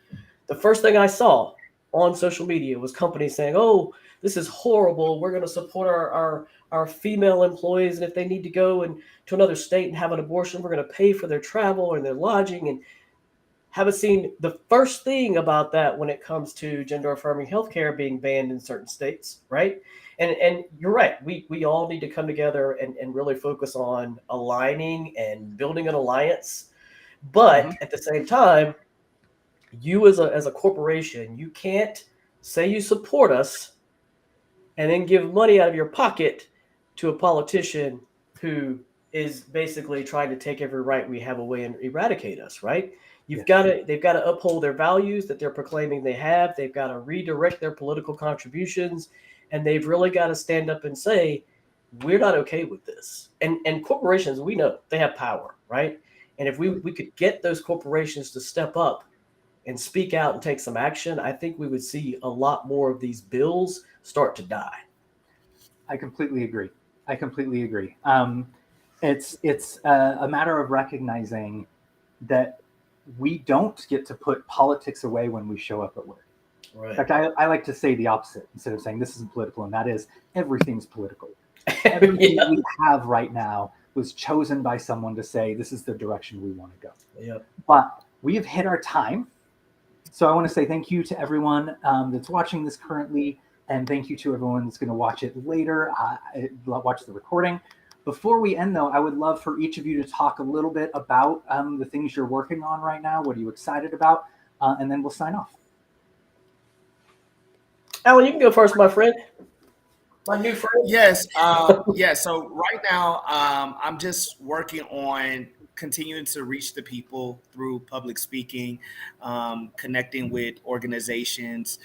the first thing I saw on social media was companies saying, "Oh, this is horrible. We're going to support our female employees, and if they need to go to another state and have an abortion, we're going to pay for their travel and their lodging." And haven't seen the first thing about that when it comes to gender affirming healthcare being banned in certain states, right? And you're right. We all need to come together and really focus on aligning and building an alliance. But at the same time, you as a corporation, you can't say you support us and then give money out of your pocket to a politician who is basically trying to take every right we have away and eradicate us, right? They've got to uphold their values that they're proclaiming they have. They've got to redirect their political contributions, and they've really got to stand up and say, we're not okay with this. And corporations, we know they have power, right? And if we could get those corporations to step up and speak out and take some action, I think we would see a lot more of these bills start to die. I completely agree. It's a matter of recognizing that we don't get to put politics away when we show up at work. Right. In fact, I like to say the opposite instead of saying this isn't political, and that is everything's political. Everything we have right now was chosen by someone to say this is the direction we want to go. Yep. But we have hit our time. So I want to say thank you to everyone that's watching this currently, and thank you to everyone that's going to watch it later, watch the recording. Before we end, though, I would love for each of you to talk a little bit about the things you're working on right now. What are you excited about? And then we'll sign off. Alan, you can go first, my friend. My new friend. Yes. So right now, I'm just working on continuing to reach the people through public speaking, connecting with organizations,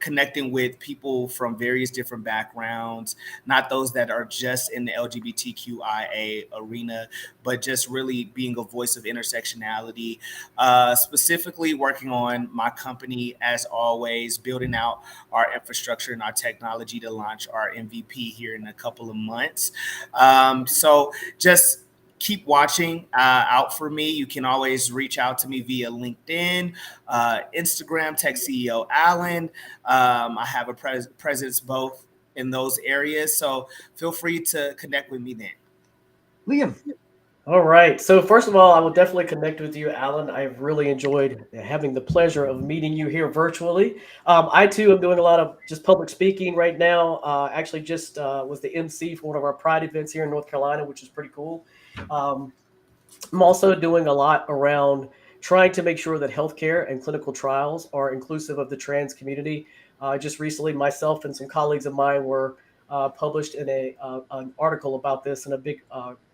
connecting with people from various different backgrounds, not those that are just in the LGBTQIA arena, but just really being a voice of intersectionality, specifically working on my company, as always, building out our infrastructure and our technology to launch our MVP here in a couple of months. So just keep watching out for me. You can always reach out to me via LinkedIn, Instagram, Tech CEO Alan. I have a presence both in those areas, so feel free to connect with me then. Liam. All right. So first of all, I will definitely connect with you, Alan. I've really enjoyed having the pleasure of meeting you here virtually. I too am doing a lot of just public speaking right now. Actually just was the MC for one of our Pride events here in North Carolina, which is pretty cool. I'm also doing a lot around trying to make sure that healthcare and clinical trials are inclusive of the trans community. Just recently, myself and some colleagues of mine were published in an article about this in a big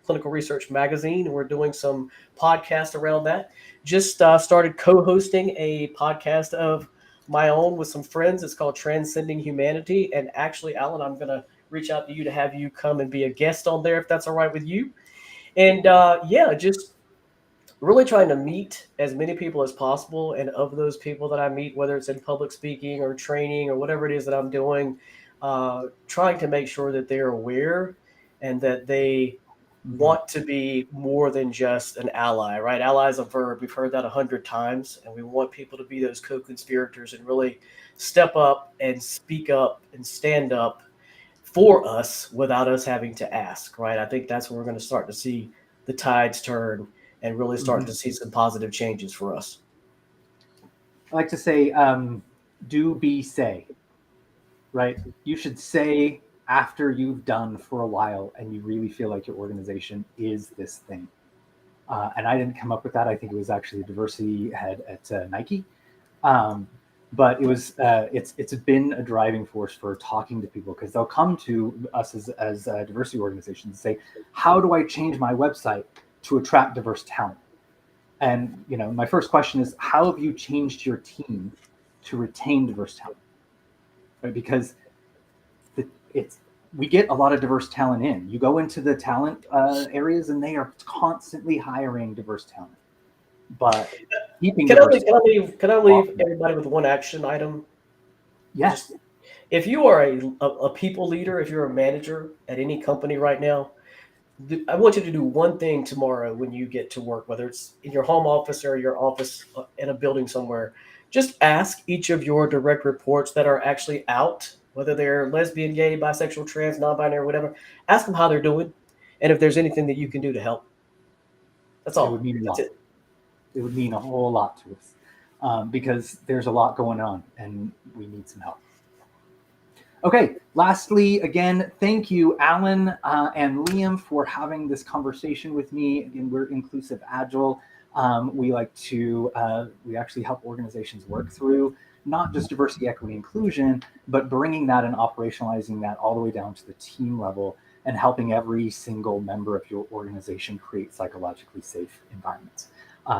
clinical research magazine. We're doing some podcasts around that. Just started co-hosting a podcast of my own with some friends. It's called Transcending Humanity. And actually, Alan, I'm going to reach out to you to have you come and be a guest on there if that's all right with you. And just really trying to meet as many people as possible. And of those people that I meet, whether it's in public speaking or training or whatever it is that I'm doing, trying to make sure that they're aware and that they want to be more than just an ally, right? Ally is a verb. We've heard that 100 times. And we want people to be those co-conspirators and really step up and speak up and stand up for us without us having to ask, right? I think that's where we're going to start to see the tides turn and really start to see some positive changes for us. I like to say, do be say, right? You should say after you've done for a while and you really feel like your organization is this thing. And I didn't come up with that. I think it was actually the diversity head at Nike. But it was it's been a driving force for talking to people, because they'll come to us as diversity organizations and say, how do I change my website to attract diverse talent? And my first question is, how have you changed your team to retain diverse talent? Right? Because we get a lot of diverse talent in. You go into the talent areas and they are constantly hiring diverse talent. But keeping Can diverse I leave everybody with one action item? Yes. If you are a people leader, if you're a manager at any company right now, I want you to do one thing tomorrow when you get to work, whether it's in your home office or your office in a building somewhere. Just ask each of your direct reports that are actually out, whether they're lesbian, gay, bisexual, trans, non-binary, whatever. Ask them how they're doing, and if there's anything that you can do to help. That's all. It would mean a lot. That's it. It would mean a whole lot to us, because there's a lot going on and we need some help. Okay, lastly, again, thank you, Alan and Liam, for having this conversation with me. Again, we're Inclusive Agile. We actually help organizations work through not just diversity, equity, inclusion, but bringing that and operationalizing that all the way down to the team level and helping every single member of your organization create psychologically safe environments.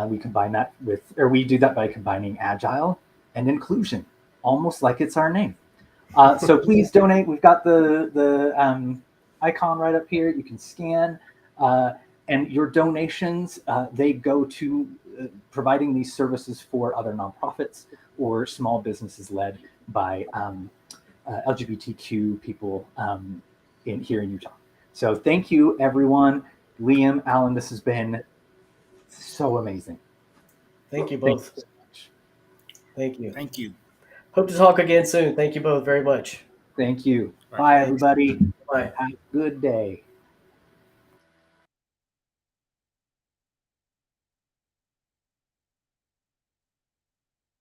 We do that by combining agile and inclusion, almost like it's our name. So please donate. We've got the icon right up here. You can scan, and your donations, they go to providing these services for other nonprofits or small businesses led by LGBTQ people here in Utah. So thank you, everyone. Liam, Alan, this has been so amazing. Thank you both. Thank you so much. Thank you. Thank you. Hope to talk again soon. Thank you both very much. Thank you. Bye, everybody. Bye. Have a good day.